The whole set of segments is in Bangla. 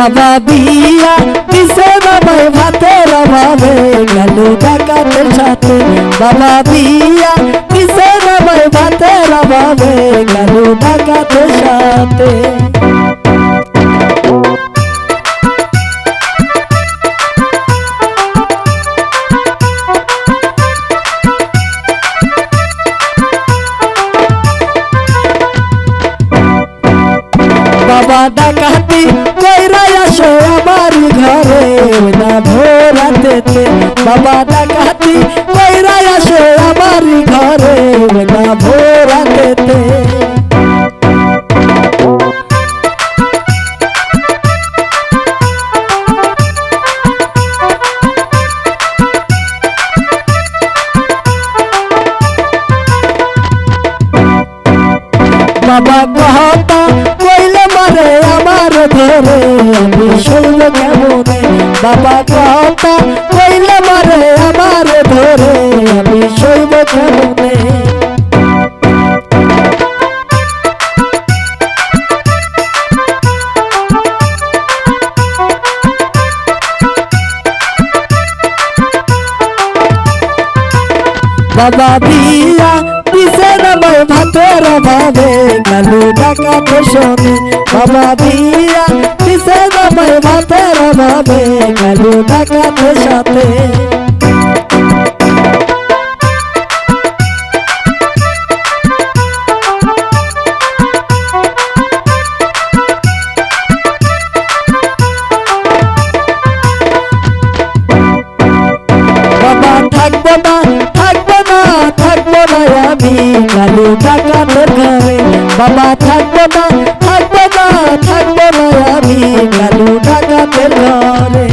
বাবা বিয়া দিছে বাবাই ভাতের অভাবে গেল ডাকাতের সাথে বাবা বিয়া দিছে বাবাই ভাতের অভাবে গেল ডাকাতের সাথে বাবা ডাকাতি কইরা আসে আমার ঘরে না ভোরাতেতে বাবা ডাকাতি কইরা আসে আমার ঘরে না ভোরাতেতে বাবা কথা কইলে মারে আমার ধরে আমি শুনব কেমনে বাবা কথা কইলে মারে আমার ধরে আমি শুনব কেমনে বাবা বিয়া দিছে নামাই ভাতের অভাবে গেল ডাকাতে শোনে বাবা বিয়া দিছে নামাই ভাতের অভাবে গেল ডাকাতের সাথে বাবা থাকবো না আমি কালু ডাকাতের ঘরে বাবা থাকবো না আমি কালু ডাকাতের ঘরে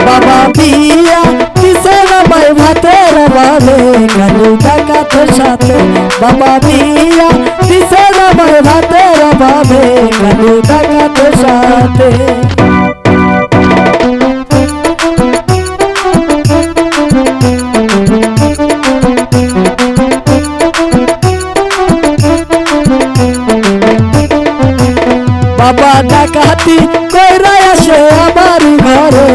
বাবা বিয়া দিছে নামাই ভাতের অভাবে কালু ডাকাতের সাথে বাবা বিয়া দিছে নামাই ভাতের অভাবে কালু ডাকাতের সাথে বাবা ডাকাতি কইরা আসে আমার ঘরে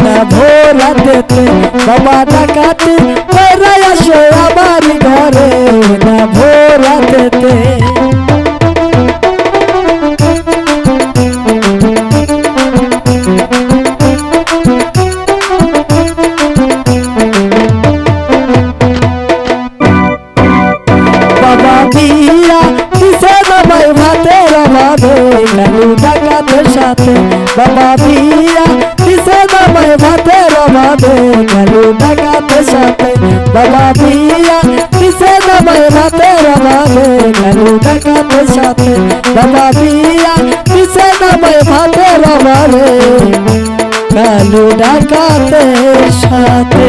না ভোরাতেতে বাবা ডাকাতি কইরা আসে আমার ঘরে না ভোরাতেতে বাবা বিয়া দিছে নামাই ভাতের অভাবে গেল ডাকাতের সাথে বাবা বিয়া দিছে নামাই ভাতের অভাবে গেল ডাকাতের সাথে বাবা বিয়া দিছে নামাই ভাতের অভাবে গেল ডাকাতের সাথে বাবা বিয়া দিছে নামাই ভাতের অভাবে গেল ডাকাতের সাথে।